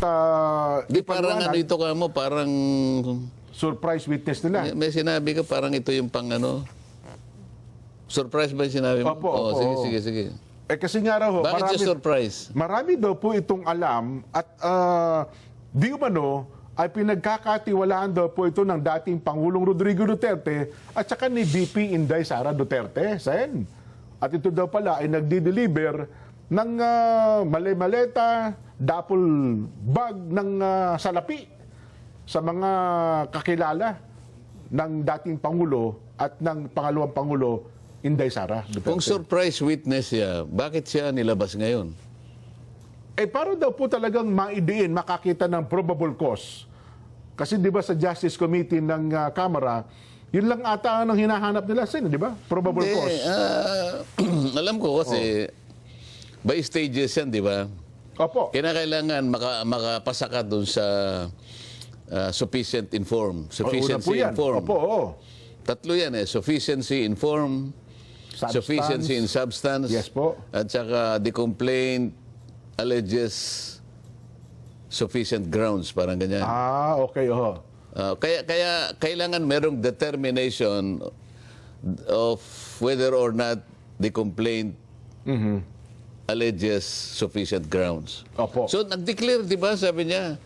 Di parang ano ipaliwanag, ito ka mo, parang surprise witness nila. may sinabi ka parang ito yung pang ano. Surprise ba yung sinabi mo? Opo, Oo, opo, sige, oo. sige, sige. Kasi nga raw, Bakit yung surprise? marami daw po itong alam at di umano ay pinagkakatiwalaan daw po ito ng dating Pangulong Rodrigo Duterte at saka ni VP Inday Sara Duterte, Sen. At ito daw pala ay nagdi-deliver ng mali-maleta, dapol bag ng salapi sa mga kakilala ng dating Pangulo at ng pangalawang Pangulo, Inday Sara Duterte. Kung surprise witness siya, bakit siya nilabas ngayon? Para daw po talagang maidiin, makakita ng probable cause. Kasi di ba sa Justice Committee ng Kamara, yun lang ata ang hinahanap nila, Sen, di ba? Probable cause. Alam ko kasi, by stages yan, di ba? Opo. Kinakailangan makapasa ka dun sa sufficient inform. Una po Sufficiency yan. inform. Opo, oo. Tatlo yan eh. Sufficiency inform, Substance. sufficiency in substance, Yes po. at saka the complaint alleges sufficient grounds, parang ganyan. Okay, oo. Kaya kailangan merong determination of whether or not the complaint alleges sufficient grounds. Opo. So nag-declare, di ba, sabi niya,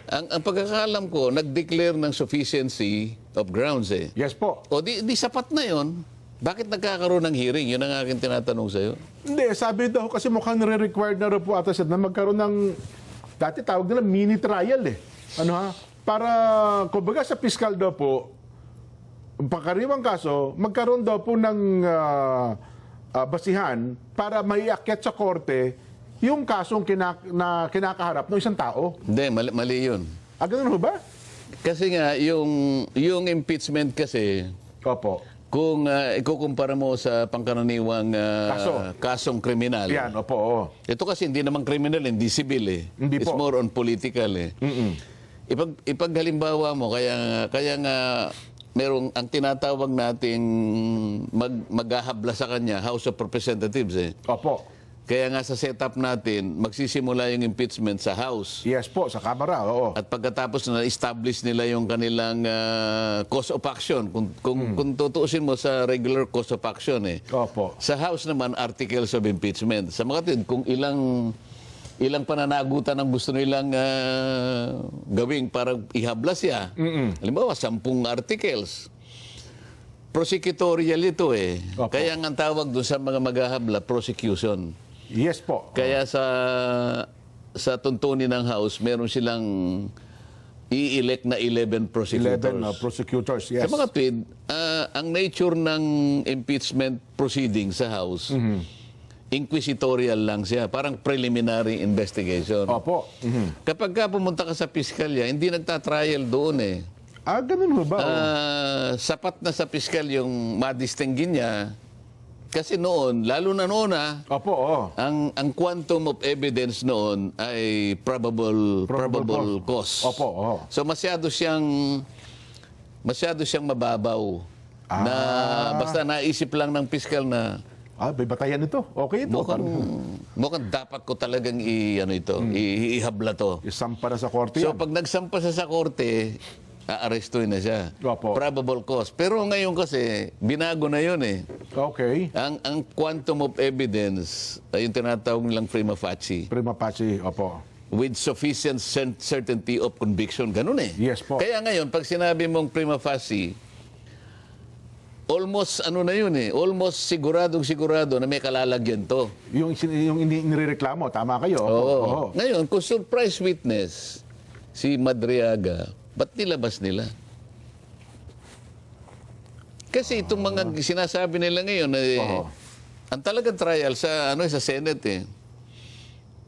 ang pagkakaalam ko, nag-declare ng sufficiency of grounds eh. Yes po. O di sapat na yon. Bakit nagkakaroon ng hearing? Yun ang aking tinatanong sa'yo. Hindi, sabi daw kasi mukhang nire-required na rin po ata siya na magkaroon ng, dati tawag nila mini trial eh. Ano ha? Para, kumbaga sa fiscal daw po, pagkariwang kaso, magkaroon daw po ng basihan para maiakyat sa korte yung kasong kinakaharap ng isang tao. Hindi, mali yun. Ganun ho ba? Kasi nga, yung impeachment kasi, Opo. kung ikukumpara mo sa pangkaraniwang kasong kriminal, Yan, opo. Oo. ito kasi hindi naman kriminal, hindi civil eh. Hindi It's po. more on political eh. Ipaghalimbawa mo, kaya nga merong ang tinatawag nating maghahabla sa kanya, House of Representatives eh. Opo. Kaya nga sa setup natin, magsisimula yung impeachment sa House. Yes po, sa Kamara, oo. At pagkatapos na establish nila yung kanilang cause of action, kung tutuusin mo sa regular cause of action eh. Opo. Sa House naman, articles of impeachment. Sa mga tin, kung ilang pananagutan ang gusto nilang gawing para ihabla siya. Halimbawa, 10 articles. Prosecutorial ito eh. Opo. Kaya nga ang tawag doon sa mga maghahabla, prosecution. Yes po. Kaya sa tuntunin ng House, meron silang i-elect na 11 prosecutors. 11 prosecutors, yes. Sa mga tweed, ang nature ng impeachment proceeding sa House, inquisitorial lang siya. Parang preliminary investigation. Opo. Kapag ka pumunta ka sa piskalya, hindi nagtatrial doon eh. Ganun ho ba? Sapat na sa piskal yung madistinggin niya. Kasi noon, lalo na noon Opo, oo. ang quantum of evidence noon ay probable cause. Opo, oo. So masyado siyang mababaw. Na basta naisip lang ng piskal na May batayan ito. Okay ito. mukhang dapat ko talagang ihabla to. Isampa na sa korte So yan. pag nagsampa siya sa korte, aarestuin na siya. Opo. Probable cause. Pero ngayon kasi, binago na yun eh. Okay. Ang quantum of evidence, ay yung tinatawag nilang prima facie, Prima facie, opo. with sufficient certainty of conviction. Ganun eh. Yes po. Kaya ngayon, pag sinabi mong prima facie, almost almost sigurado na may kalalagyan to. Yung inireklamo, tama kayo. Opo. Oo. Oo. Ngayon, kung surprise witness, si Madriaga, ba't nilabas nila? Kasi itong mga sinasabi nila ngayon, ang talagang trial sa Senate eh.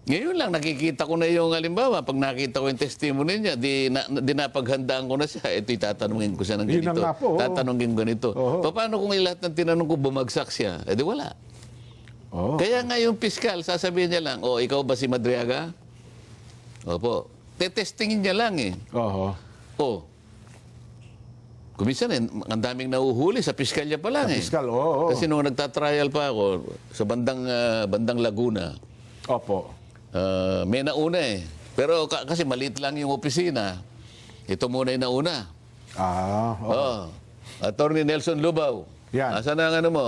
Ngayon lang, nakikita ko na yung halimbawa, pag nakita ko yung testimony niya, di napaghandaan ko na siya, ito tatanungin ko siya ng Yun ganito. na nga po, oo. Tatanungin ko ganito. Paano kung lahat ng tinanong ko bumagsak siya? Di wala. Kaya nga yung piskal, sasabihin niya lang, ikaw ba si Madriaga? Opo. Tetestingin niya lang eh. Kuminsan ang daming nahuhuli sa piskalya pa lang eh. Piskal, oo. Kasi nung nagtatrial pa ako sa bandang Laguna, Opo. may nauna eh. Pero kasi maliit lang yung opisina. Ito muna yung nauna. Oo. Attorney Nelson Lubao. Yan. Asan ang ano mo?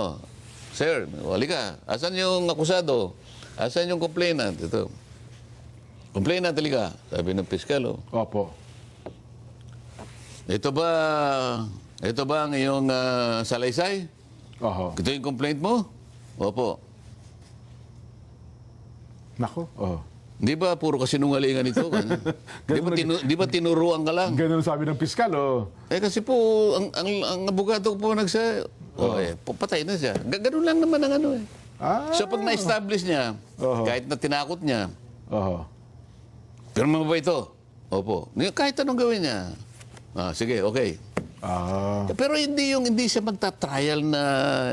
Sir, wali ka. Asan yung akusado? Asan yung complainant? Ito. Complainant, halika. Sabi ng piskal, oh. Opo. Ito ba ang iyong salaysay? Oho. Ito yung complaint mo? Opo. Nako. Oh. Di ba puro kasinungalingan ito? Di ba tinuruan ka lang? Ganun sabi ng piskal, oh. Kasi po, ang abogado po patay na siya. Ganun lang naman ang ano eh. So pag na-establish niya, kahit na tinakot niya, Oho. pirma mo ba ito? Opo. Kahit anong gawin niya. Sige, okay. Pero hindi siya magta-trial na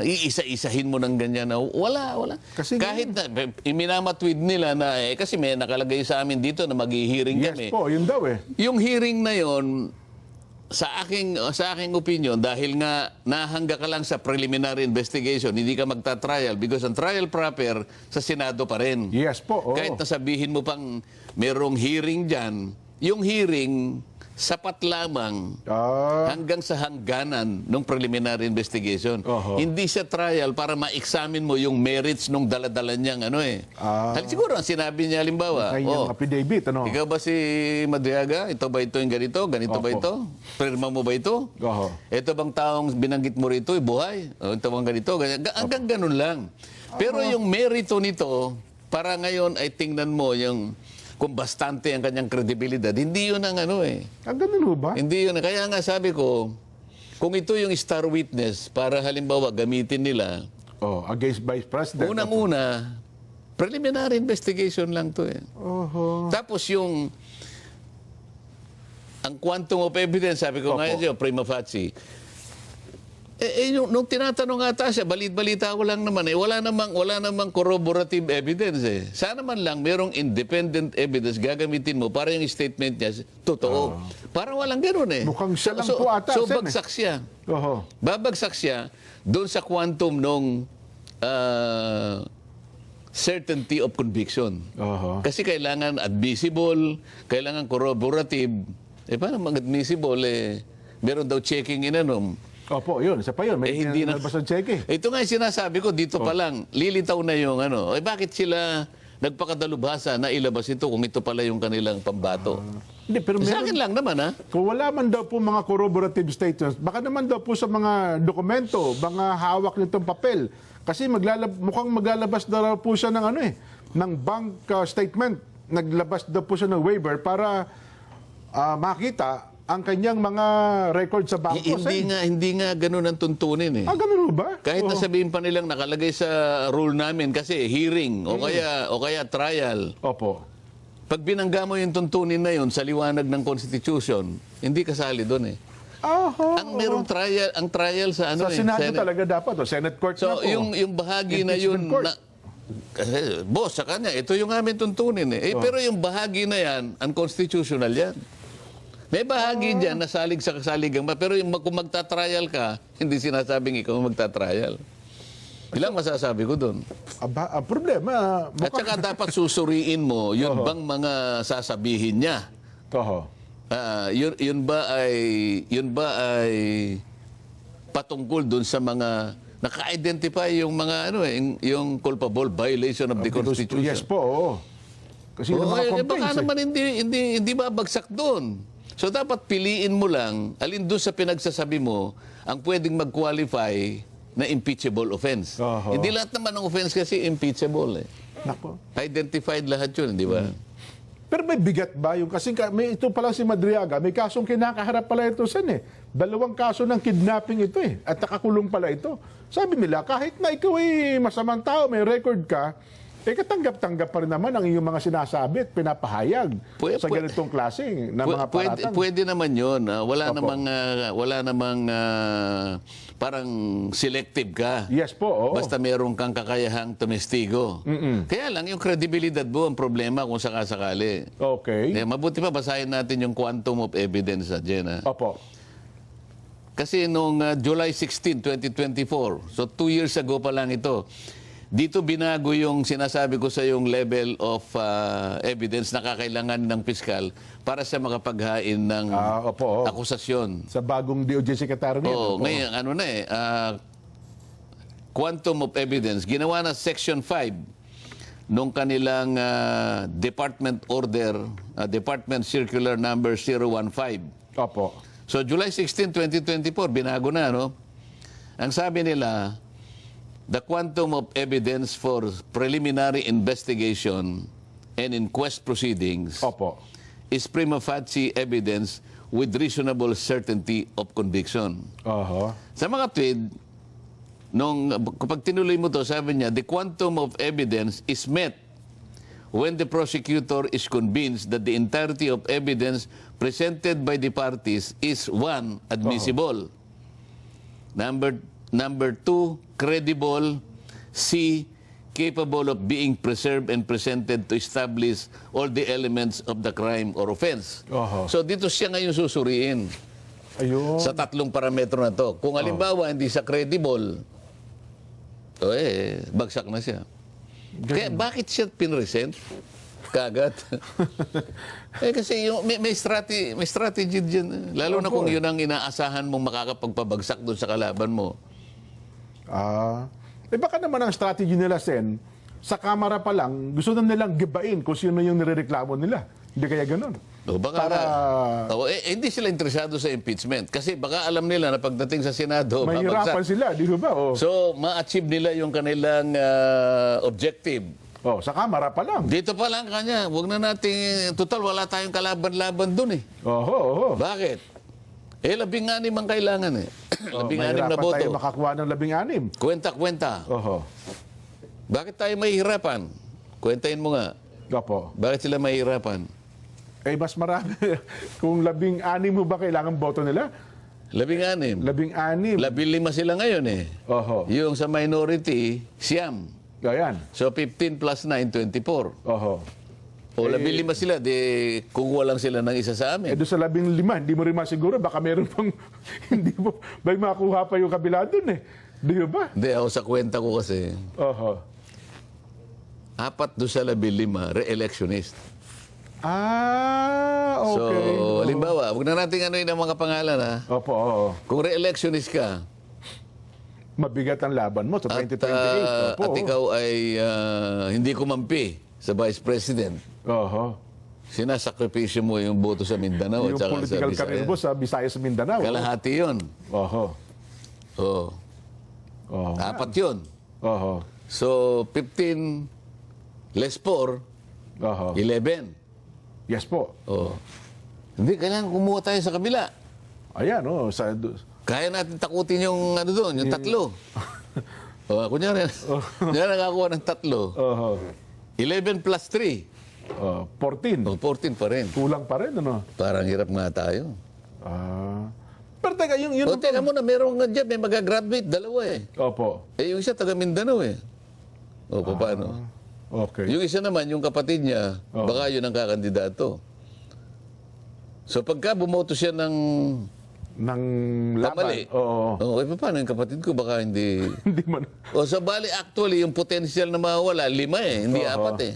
iisa-isahin mo ng ganyan na wala. Kasi kahit na iminamatwid nila na kasi may nakalagay sa amin dito na mag-hearing Yes kami. po, yun daw eh. Yung hearing na yon sa aking opinion dahil nga nahangga ka lang sa preliminary investigation, hindi ka magta-trial because ang trial proper sa Senado pa rin. Yes po, oo. Kahit nasabihin mo pang merong hearing diyan, yung hearing sapat lamang hanggang sa hangganan ng preliminary investigation. Hindi siya trial para ma-examine mo yung merits nung daladala niyang ano eh. Siguro ang sinabi niya halimbawa, Kanyang affidavit, ano? ikaw ba si Madriaga? Ito ba ito yung ganito? Ganito ba ito? Pirma mo ba ito? Ito bang taong binanggit mo rito, buhay? Ito bang ganito? Hanggang ganun lang. Pero yung merito nito, para ngayon ay tingnan mo yung kung bastante ang kanyang kredibilidad. Hindi yun ang ano eh. Ganun ho ba? Hindi yun. Kaya nga sabi ko, kung ito yung star witness para halimbawa gamitin nila, Against Vice President. unang-una, preliminary investigation lang to eh. Tapos ang quantum of evidence, sabi ko ngayon siya, prima facie. Nung tinatanong ata siya, balit-balita ko lang naman wala namang corroborative evidence eh. Sana man lang merong independent evidence gagamitin mo para yung statement niya totoo. Para walang ganoon eh. Mukhang siya lang po ata. So bagsak siya. Babagsak siya doon sa quantum nung certainty of conviction. Kasi kailangan admissible, kailangan corroborative. Paano mag-admissible meron daw checking Opo, yun. Isa pa yun. May hindi na nalabas ng cheque. Ito nga yung sinasabi ko, dito pa lang, lilitaw na yung bakit sila nagpakadalubhasa na ilabas ito kung ito pala yung kanilang pambato? Hindi, pero Sa akin lang naman, ha? Kung wala man daw po mga corroborative statements, baka naman daw po sa mga dokumento, mga hawak nitong papel. Kasi mukhang maglalabas daw po siya ng ng bank statement. Naglabas daw po siya ng waiver para makita ang kanyang mga record sa bangko. Hindi nga ganun ang tuntunin eh. Ganun ba? Kahit na sabihin pa nilang nakalagay sa rule namin kasi hearing o kaya trial. Opo. Pag binangga mo yung tuntunin na yun sa liwanag ng Constitution, hindi kasali doon eh. Ang merong trial, ang trial sa Sa Senado talaga dapat, Senate Court na po. yung bahagi na yun kasi, boss, sa kanya, ito yung aming tuntunin eh. Pero yung bahagi na yan, unconstitutional yan. May bahagi dyan na salig sa kasaligang pero kung magta-trial ka, hindi sinasabing ikaw magta-trial. Ilang masasabi ko doon? Ang problema... At saka dapat susuriin mo, yun bang mga sasabihin niya? Yun ba ay patungkol doon sa mga naka-identify yung mga yung culpable violation of the Constitution? Yes po, Kasi yung mga complaints baka naman hindi babagsak doon. So dapat piliin mo lang alin doon sa pinagsasabi mo ang pwedeng mag-qualify na impeachable offense. Hindi lahat naman ng offense kasi impeachable eh. Nako. Identified lahat yun, di ba? Pero may bigat ba yung kasi ito pala si Madriaga, may kasong kinakaharap pala ito Sen 2 kaso ng kidnapping ito at nakakulong pala ito. Sabi nila kahit na ikaw ay masamang tao, may record ka, katanggap-tanggap pa rin naman ang iyong mga sinasabi at pinapahayag sa ganitong klase na mga paratang. Pwede naman yun. Wala namang parang selective ka. Yes po. Basta meron kang kakayahang tumestigo. Kaya lang, yung credibilidad mo ang problema kung sakasakali. Okay. Mabuti pa basahin natin yung quantum of evidence, Jenna. Opo. Kasi noong July 16, 2024, so 2 years ago pa lang ito, Dito binago yung sinasabi ko sa yung level of evidence na kakailangan ng piskal para siya makapaghain ng Opo. akusasyon. Sa bagong DOJ Secretary niya. Oo, ngayon, ano na quantum of evidence, ginawa na Section 5 nung kanilang Department Order, Department Circular Number 015. Opo. So, July 16, 2024, binago na, no? Ang sabi nila, the quantum of evidence for preliminary investigation and inquest proceedings Opo. is prima facie evidence with reasonable certainty of conviction. Oho. Sa mga tweet, kapag tinuloy mo to, sabi niya, the quantum of evidence is met when the prosecutor is convinced that the entirety of evidence presented by the parties is, one, admissible. Number two, credible. C, capable of being preserved and presented to establish all the elements of the crime or offense. Oho. So dito siya ngayon susuriin Ayun. sa tatlong parametro na to. Kung halimbawa hindi siya credible, bagsak na siya. Kaya bakit siya pinresent? Kagat. Kasi yung, may strategy dyan. Lalo na kung yun ang inaasahan mong makakapagpabagsak doon sa kalaban mo. Baka naman ang strategy nila, Sen, sa kamera pa lang, gusto na nilang gibain kung sino yung nirereklamo nila. Hindi kaya ganun. Baka hindi sila interesado sa impeachment. Kasi baka alam nila na pagdating sa Senado, Mahirapan babagsak. sila, di ba? So, ma-achieve nila yung kanilang objective. Sa kamera pa lang. Dito pa lang kanya, huwag na natin, total wala tayong kalaban-laban dun eh. Oho. Bakit? 16 ang kailangan eh. 16 na Mahirapan boto. tayo makakuha ng 16. Kwenta-kwenta. Oho. Bakit tayo mahihirapan? Kwentahin mo nga. Opo. Bakit sila mahihirapan? Mas marami. Kung 16 mo ba kailangan boto nila? 16. 16. 15 sila ngayon eh. Oho. Yung sa minority, siyam. Ayan. So 15 plus 9, 24. Oho. O 15 sila, di kukuha lang sila ng isa sa amin. Doon sa 15, hindi mo rin masiguro. Baka meron pang, hindi mo, may makuha pa yung kabila doon eh. Di ba? Hindi, ako sa kwenta ko kasi, Oho. 4 doon sa 15, re-electionist. Okay. So, halimbawa, huwag na natin ano ang mga pangalan ha. Opo, oo. Kung re-electionist ka, Mabigat ang laban mo sa at 2028. Opo. ikaw ay hindi kumampi sa Vice President, Oho. sinasakripisyo mo yung boto sa Mindanao Yung at saka political sa career Visayas. mo sa Visayas sa Mindanao. Kalahati yun. Oho. Oh, Oho. 4 yun. Oho. So, 15 less 4, Oho. 11. Yes po. Oh. Hindi, kailangan kumuha tayo sa kabila. Ayan, Kaya natin takutin yung ano doon, yung 3. Kunyari, nakakuha ng 3. Oho. 11 plus 3. 14. 14 pa rin. Kulang pa rin, ano? Parang hirap nga tayo. Pero teka, yun. Teka muna, meron nga dyan, may mag-graduate, 2 eh. Opo. Yung isa, taga Mindanao eh. Paano? Okay. Yung isa naman, yung kapatid niya, baka yun ang kakandidato. So pagka bumoto siya ng Nang laban. mali, Oo. paano yung kapatid ko, baka hindi... Hindi man. Sa bali, actually, yung potential na mawawala, 5 eh, hindi 4 eh.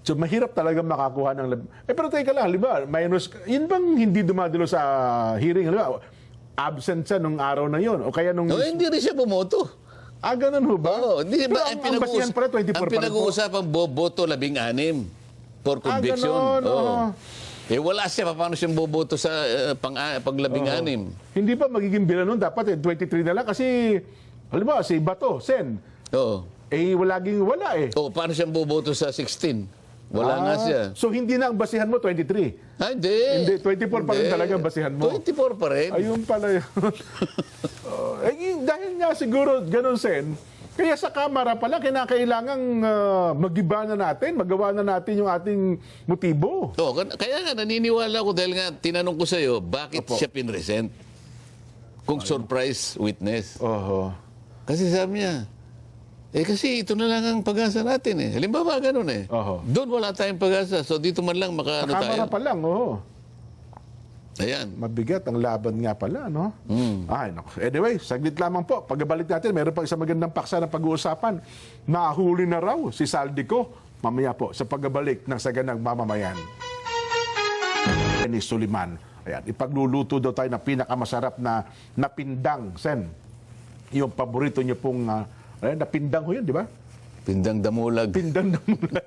So, mahirap talaga makakuha ng... pero teka lang, halimbawa, minus... Yun bang hindi dumadalo sa hearing? Halimbawa, absent siya nung araw na yon o kaya nung... Hindi rin siya bumoto. Ganun ho ba? Hindi Pero ba, ang basihan pala, 24 ang pa rin po. pinag-uusapan, boboto 16 for conviction. Ganun, oo. Wala siya, paano siyang boboto sa pag 16? Hindi pa magiging bilan nun, dapat 23 na lang kasi, halimbawa, si Bato, Sen, Oo. laging wala eh. Paano siyang boboto sa 16? Wala nga siya. So, hindi na ang basihan mo, 23. Hindi. Hindi, 24 pa rin talaga ang basihan mo. 24 pa rin. Ayun pala yun. Dahil nga siguro ganun, Sen, kaya sa kamera pala, kinakailangang mag-iba na natin, magawa na natin yung ating motibo. Kaya nga naniniwala ko dahil nga tinanong ko sa iyo, bakit Opo. siya pinresent? Kung surprise witness. Oho. Kasi sabi niya, kasi ito na lang ang pag-asa natin eh. Halimbawa ganun eh. Oho. Doon wala tayong pag-asa. So dito man lang Sa makaano tayo. kamera pa lang, oo. Ayan. Mabigat ang laban nga pala, no? Ay, naku. Anyway, saglit lamang po. Pagbalik natin, meron pa isang magandang paksa na pag-uusapan. Nahuli na raw si Saldico. Mamaya po, sa pagbalik ng Saganang Mamamayan. Ni Suliman. Ayan, ipagluluto daw tayo ng pinakamasarap na napindang, Sen. Yung paborito niyo pong, napindang ho yun, di ba? Pindang damulag. Pindang damulag.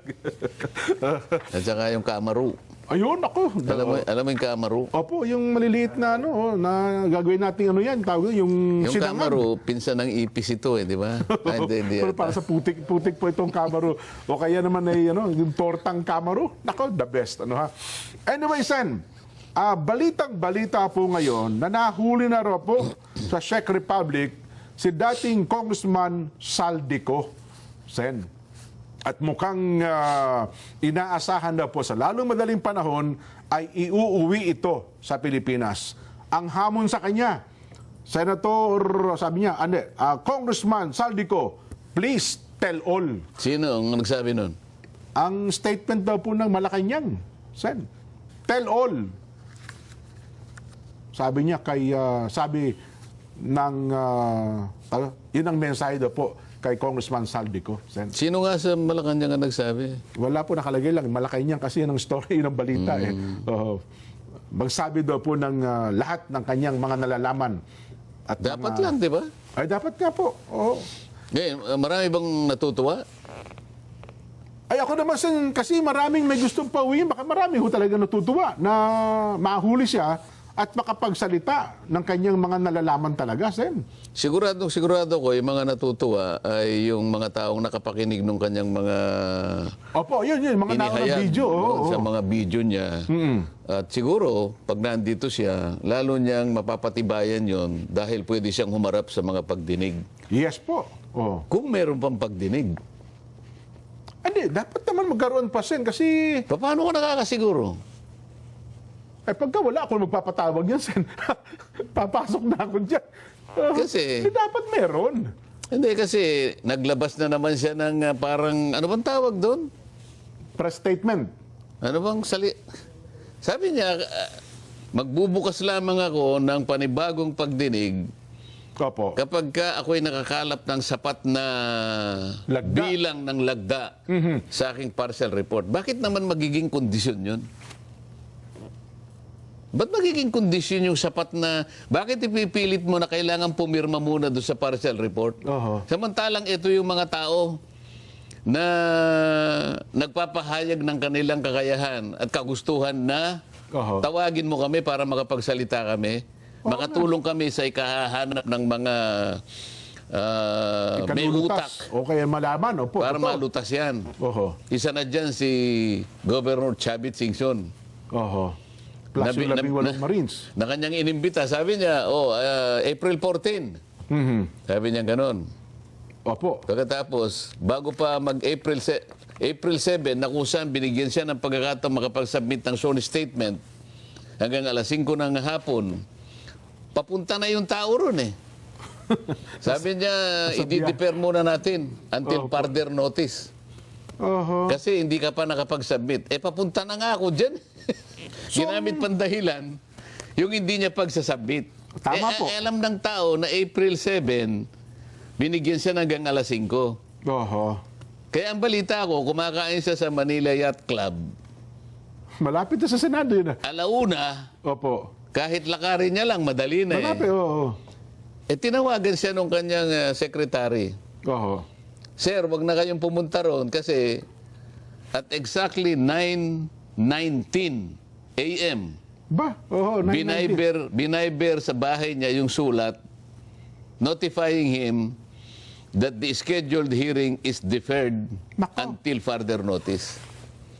At saka yung kamaru. Ayun, ako. Alam mo yung kamaru? Opo, yung maliliit na na gagawin natin yung tawag yung Yung sinangag. kamaru, pinsan ng ipis ito di ba? Ay, hindi. Pero para sa putik po itong kamaru. O kaya naman ay yung tortang kamaru. Nako, the best. Anyway, Sen, balitang-balita po ngayon na nahuli na raw po sa Czech Republic si dating Congressman Saldico, Sen. At mukhang inaasahan na po sa lalong madaling panahon ay iuuwi ito sa Pilipinas. Ang hamon sa kanya, Senator, sabi niya, Congressman Saldico, please tell all. Sino ang nagsabi nun? Ang statement daw po ng Malacanang, Sen. Tell all. Sabi niya sabi ng, yun ang mensahe daw po kay Congressman Saldico, Sen. Sino nga sa Malacanang ang nagsabi? Wala po nakalagay lang. Malacanang kasi yan ang story ng balita. Magsabi daw po ng lahat ng kanyang mga nalalaman. At Dapat lang, di ba? Ay, dapat nga po. Oo. Ngayon, marami bang natutuwa? Ay, ako naman, Sen, kasi maraming may gustong pauwiin. Baka marami ho talaga natutuwa na mahuli siya at makapagsalita ng kanyang mga nalalaman talaga, Sen. Sigurado ko, yung mga natutuwa ay yung mga taong nakapakinig ng kanyang mga Opo, yun. Mga naunang inihayag video. Oo. sa mga video niya. At siguro, pag nandito siya, lalo niyang mapapatibayan yon dahil pwede siyang humarap sa mga pagdinig. Yes po. Oh. Kung meron pang pagdinig, Hindi, dapat naman magkaroon pa, Sen, kasi paano ka nakakasiguro? pagka wala ako magpapatawag yan, Sen. Papasok na ako dyan. Kasi- Hindi dapat meron. Hindi kasi naglabas na naman siya ng parang, ano bang tawag doon? Press statement. Ano bang Sabi niya, magbubukas lamang ako ng panibagong pagdinig Opo. kapag ka ako'y nakakalap ng sapat na Lagda. bilang ng lagda sa aking parcel report. Bakit naman magiging kondisyon yun? Ba't magiging kondisyon yung sapat na... Bakit ipipilit mo na kailangan pumirma muna doon sa parcel report? Oho. Samantalang ito yung mga tao na nagpapahayag ng kanilang kakayahan at kagustuhan na Oho. tawagin mo kami para makapagsalita kami. Makatulong kami sa ikahahanap ng mga may utak Ikanulutas. O kaya malaman. Opo. para totoo. malutas yan. Oho. Isa na dyan si Governor Chavit Singson. Oho. Plus yung 18 Marines. Na kanyang inimbita. Sabi niya, April 14. Sabi niya ganon. Opo. Pagkatapos, bago pa mag-April 7, na kung saan binigyan siya ng pagkakataon makapag-submit ng sworn statement hanggang alas 5 ng hapon, papunta na yung tao ron eh. Sabi niya, i-defer muna natin until further notice. Oho. Kasi hindi ka pa nakapag-submit. Papunta na nga ako dyan. Ginamit pang dahilan yung hindi niya pagsasubmit. Tama po. Alam ng tao na April 7, binigyan siya hanggang alas 5. Oho. Kaya ang balita ko, kumakain siya sa Manila Yacht Club. Malapit na sa Senado yun. Alauna, Opo. kahit lakarin niya lang, madali na Malapit, oo. tinawagan siya nung kanyang secretary. Oho. Sir, wag na kayong pumunta ron kasi at exactly 9:19 a.m. Ba? Oho, 990. binayber sa bahay niya yung sulat notifying him that the scheduled hearing is deferred Nako. until further notice.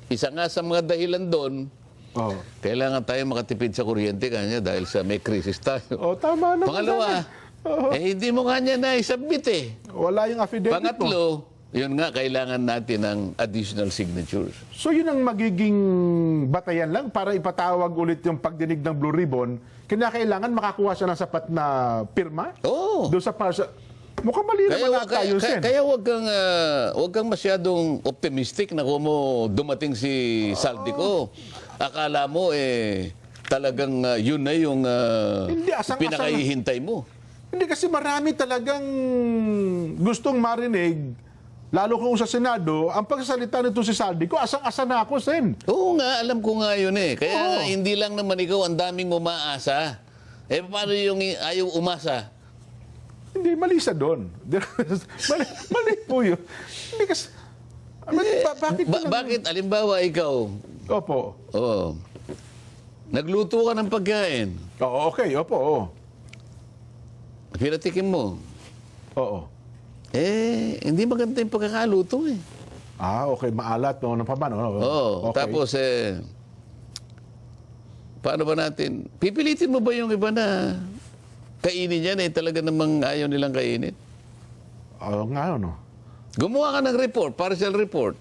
Isa nga sa mga dahilan doon, Oho. kailangan tayo makatipid sa kuryente kanya dahil sa may krisis tayo. Oh, tama naman. Pangalawa, Oho. hindi mo kanya na isubmit eh. Wala yung affidavit mo. Pangatlo, yun nga, kailangan natin ng additional signatures. So yun ang magiging batayan lang para ipatawag ulit yung pagdinig ng Blue Ribbon. Kinakailangan makakuha siya ng sapat na pirma? Oo. Doon sa parsa. Mukhang mali naman na tayo, Sen. Kaya wag kang masyadong optimistic na kung mo dumating si Saldico. Akala mo talagang yun na yung Hindi, asang-asang- pinakahihintay mo. Hindi kasi marami talagang gustong marinig, lalo kung sa Senado, ang pagsasalita nito si Saldi ko, asang-asa na ako, Sen. Oo nga, alam ko nga yun eh. Kaya Oo. nga, hindi lang naman ikaw, ang daming umaasa. Eh, paano yung ayaw umasa? Hindi, mali siya doon. mali po yun. Hindi kasi, bakit? Bakit, alimbawa, ikaw, Opo. nagluto ka ng pagkain, Oo, okay, opo, oo. pinatikim mo, Oo. hindi maganda yung pagkakaluto eh. Okay, maalat, no? Ano pa ba, no? Oo, Okay. tapos paano ba natin, pipilitin mo ba yung iba na kainin yan talaga namang ayaw nilang kainin? Nga, no? Gumawa ka ng report, partial report.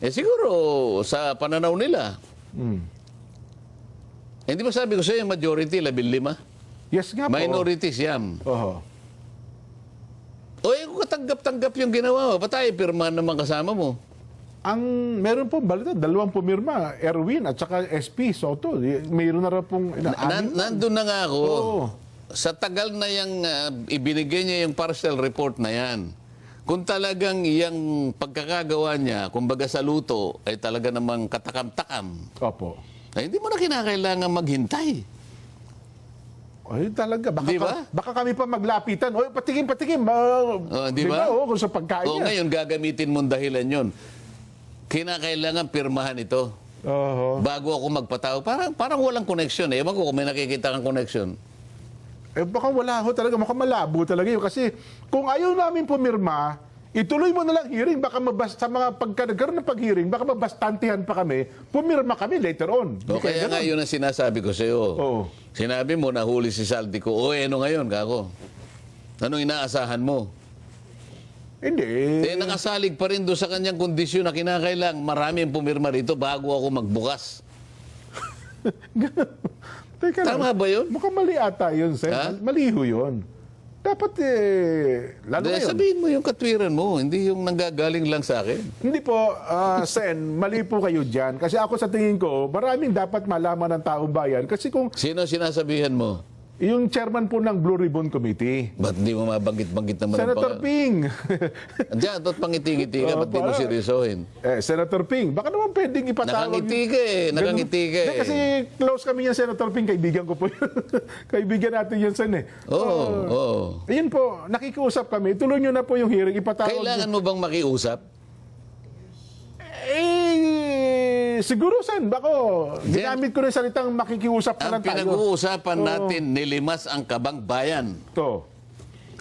Siguro, sa pananaw nila, hindi ba sabi ko sa'yo, majority, 15? Yes nga po. Minority siyam. Oo. Kung katanggap-tanggap yung ginawa mo, patay, pirmahan naman kasama mo. Meron po balita, 2 pumirma, Erwin at saka SP Soto. Mayroon na rin pong Nandun na nga ako. Oo. Sa tagal na yung ibinigay niya yung partial report na yan, kung talagang yung pagkakagawa niya, kumbaga sa luto, ay talaga namang katakam-takam, Opo. ay hindi mo na kinakailangan maghintay. Ay, talaga. Di ba? Baka kami pa maglapitan. Oy, patikim. Di ba? Oo, kung sa pagkain niya. Ngayon, gagamitin mong dahilan yun. Kinakailangan pirmahan ito Oo. bago ako magpatao. Parang walang connection eh. Ewan ko kung may nakikita kang connection. Baka wala ho talaga. Mukhang malabo talaga yun. Kasi kung ayaw namin pumirma, ituloy mo na lang hearing. Baka sa mga pagkakaroon ng pag-hearing, baka mabastantihan pa kami. Pumirma kami later on. O kaya nga yun ang sinasabi ko sa'yo. Oo. Sinabi mo, nahuli si Saldi ko. Ano ngayon, kako? Anong inaasahan mo? Hindi. Nakasalig pa rin doon sa kanyang kondisyon na kinakailang marami ang pumirma rito bago ako magbukas. Teka Tama lang. ba yun? Mukhang mali ata yun, Sen. Ha? Mali ho yun. Dapat lalo ngayon. Sabihin mo yung katwiran mo, hindi yung nanggagaling lang sa akin. Hindi po, Sen, mali po kayo dyan. Kasi ako sa tingin ko, maraming dapat malaman ng taong bayan. Kasi kung Sino sinasabihan mo? yung chairman po ng Blue Ribbon Committee, Ba't di mo mabanggit-banggit naman ang Senator Ping. Diyan, ba't pangiti-ngiti ka? Ba't di mo seryosohin? Senator Ping, baka naman pwedeng ipatawag. Nakangiti ka eh. Nakangiti ka Hindi, eh. kasi close kami yan, Senator Ping. Kaibigan ko po yun. Kaibigan natin yun, Sen eh. Oo. Ayun po, nakikiusap kami. Tuloy nyo na po yung hearing. Ipatawag. Kailangan mo bang makiusap? Siguro, Sen. Bako, ginamit ko na yung salitang makikiusap na Ang lang tayo. pinag-uusapan natin, nilimas ang kabang bayan. Ito.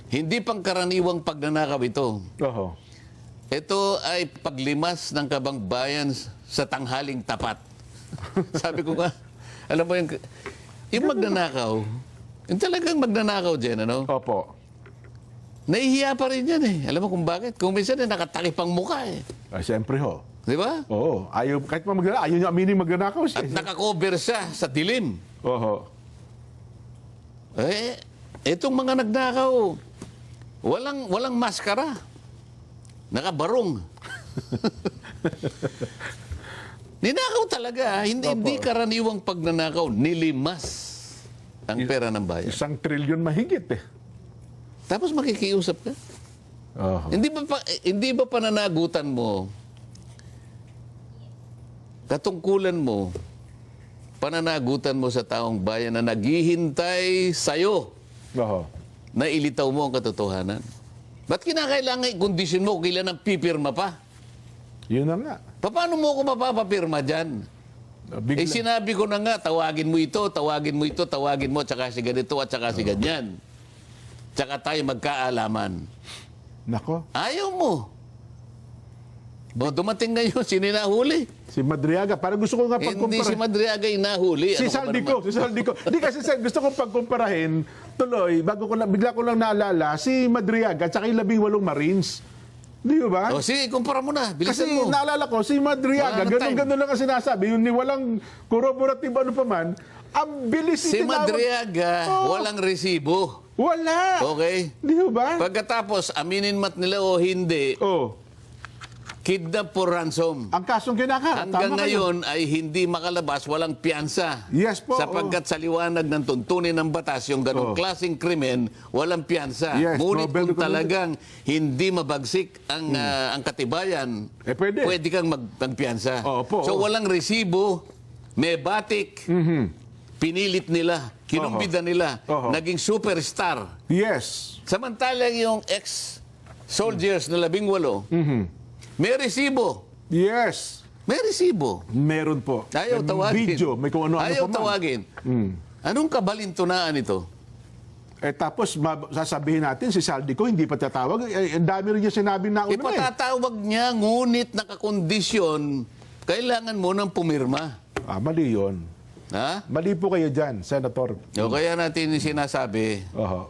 Hindi pangkaraniwang pagnanakaw ito. Oho. Ito ay paglimas ng kabang bayan sa tanghaling tapat. Sabi ko nga, alam mo yung magnanakaw, yung talagang magnanakaw dyan, ano? Opo. Nahihiya pa rin yan eh. Alam mo kung bakit? Kung minsan nakatakip ang mukha eh. Ay, siyempre ho. Di ba? Oo. Ayaw, kahit pa magnanakaw, ayaw nyo aminin magnanakaw siya. At nakakover siya sa dilim. Oho. Itong mga nagnakaw, walang maskara. Nakabarong. Ninakaw talaga. Hindi karaniwang pagnanakaw. Nilimas ang pera ng bayan. 1 trilyon mahigit eh. Tapos makikiusap ka. Oho. Hindi ba pananagutan mo, katungkulan mo, pananagutan mo sa taong bayan na naghihintay sa'yo Oho. na ilitaw mo ang katotohanan? Ba't kinakailangan i-kondisyon mo kung kailan ang pipirma pa? Yun na nga. Paano mo ako mapapapirma dyan? Bigla. Sinabi ko na nga, tawagin mo ito, tawagin mo ito, tawagin mo, tsaka si ganito at tsaka si ganyan. Tsaka tayo magkaalaman. Nako. Ayaw mo. O, dumating ngayon, sino nahuli? Si Madriaga. Parang gusto ko nga Hindi pagkumpara. si Madriaga yung nahuli. Si Ano ka ba Saldi ko. Hindi kasi Sen, gusto kong pagkumparahin. Tuloy, bigla ko lang naalala, si Madriaga at saka yung 18 Marines. Di ba? naman? O, sige, kumpara mo na. Bilisan Kasi mo. naalala ko, si Madriaga, Wala na time. ganun lang ang sinasabi. Yung ni walang corroborative ano pa man, ang bilis Si itinawag. Madriaga, Oh. walang resibo. Wala. Okay? Di ba? Pagkatapos, aminin mat nila o hindi, Oh. kidnap for ransom. Ang kasong kinakaharap. Hanggang Tama kayo. ngayon ay hindi makalabas, walang piyansa. Yes po, Sapagkat sa liwanag ng tuntunin ng batas, yung ganong klaseng krimen, walang piyansa. Yes, Ngunit Nobel kung talagang hindi mabagsik ang katibayan, pwede. kang magpiyansa. Opo, So walang resibo, may batik, pinilit nila, kinumbida nila, naging superstar. Yes. Samantalang yung ex-soldiers na 18, may resibo. Yes. May resibo. Meron po. Ayaw May tawagin. video, may kung ano-ano Ayaw pa man. tawagin. Anong kabalintunaan ito? Tapos sasabihin natin, si Saldico hindi pa tatawag. Ang dami rin niya sinabi na una Ipatatawag niya, ngunit nakakondisyon, kailangan mo nang pumirma. Mali yun. Ha? Mali po kayo dyan, Senator. O kaya natin sinasabi, Oho.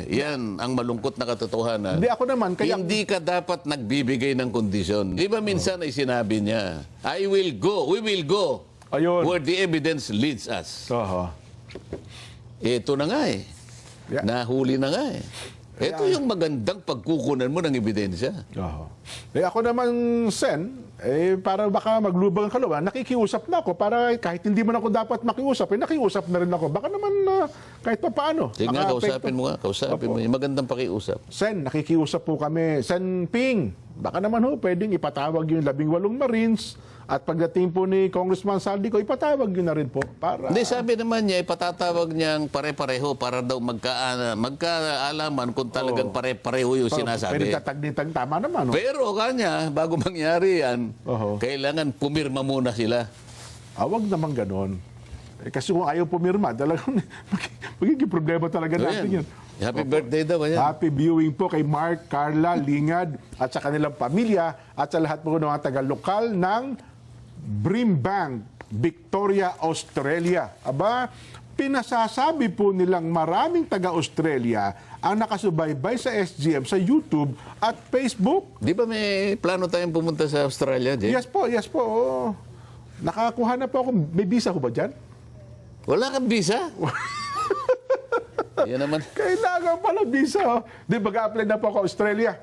yan ang malungkot na katotohanan. Hindi ako naman, kaya... Hindi ka dapat nagbibigay ng kondisyon. Di ba minsan ay sinabi niya, I will go, we will go, Ayun. where the evidence leads us. Oho. Ito na nga eh. Yeah. Nahuli na nga eh. Ito yung magandang pagkukunan mo ng ebidensya. Oho. Ako naman, Sen, para baka maglubang ang kalooban, nakikiusap na ako para kahit hindi man ako dapat makiusap, nakiusap na rin ako. Baka naman kahit pa paano. Sige nga, kausapin mo nga. Kausapin mo. Yung magandang pakiusap. Sen, nakikiusap po kami. Sen Ping, baka naman pwedeng ipatawag yung 18 Marines at pagdating po ni Congressman Saldico, ipatawag yun na rin po. Para... Hindi, sabi naman niya, ipatatawag niyang pare-pareho para daw magkaalaman kung talagang pare-pareho yung Pero sinasabi. tatagditang tama naman. Pero kanya, bago mangyari yan, Oho. kailangan pumirma muna sila. Wag naman ganon. Kasi kung ayaw pumirma, talagang magiging problema talaga So, natin yan. Happy birthday daw. Yan. Happy viewing po kay Mark, Carla, Lingad at sa kanilang pamilya at sa lahat po ng mga taga-lokal ng Brimbank, Victoria, Australia. Aba, pinasasabi po nilang maraming taga-Australia ang nakasubaybay sa SGM sa YouTube at Facebook. Di ba may plano tayong pumunta sa Australia, Jay? Yes po, yes po. Oo. Nakakuha na po ako. May visa ko ba dyan? Wala kang visa? Yan naman. Kailangan pala visa. Di ba, apply na po ako Australia.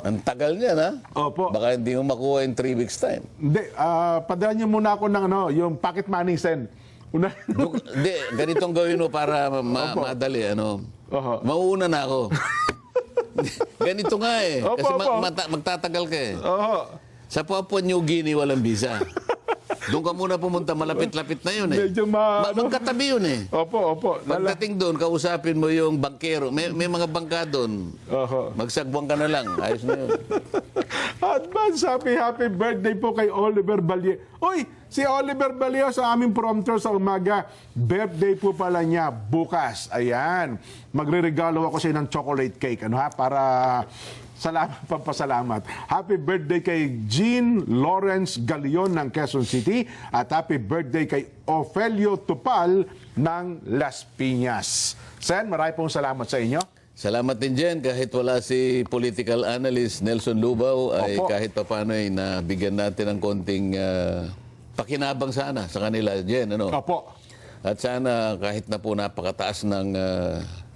Ang tagal niya, na? Opo. Baka hindi mo makuha in 3 weeks time. Hindi, padala niyo muna ako ng yung pocket money send. Hindi, ganitong gawin mo para madali. Oho. Mauuna na ako. Ganito nga eh. Opo, Kasi opo. magtatagal ka eh. Oo. Sa Papua New Guinea, walang visa. Doon ka muna pumunta, malapit-lapit na yun eh. Medyo Magkatabi yun eh. Opo. Pagdating doon, kausapin mo yung bankero. May mga bangka doon. Oho. Magsagbuang ka na lang. Ayos na yun. Advance happy birthday po kay Oliver Balye. Uy, si Oliver Balye sa aming prompter sa umaga. Birthday po pala niya bukas. Ayan. Magre-regalo ako sa ng chocolate cake. Para pampasalamat. Happy birthday kay Jean Lawrence Galion ng Quezon City at happy birthday kay Ofelio Tupal ng Las Piñas. Sen, marami pong salamat sa inyo. Salamat din dyan. Kahit wala si political analyst Nelson Lubao, ay Opo. kahit pa paano ay nabigyan natin ng konting pakinabang sana sa kanila dyan. Opo. At sana kahit na po napakataas ng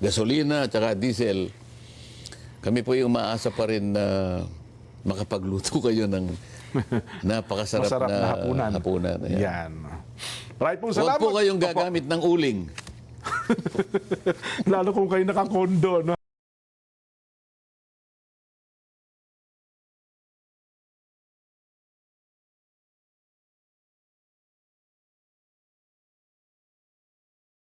gasolina at saka diesel, kami po yung maasa pa rin na makapagluto kayo ng napakasarap Masarap na hapunan. Ayan. Yan. Marami pong Huwag salamat. po kayong gagamit ng uling. Lalo kung kayo nakakondo, no?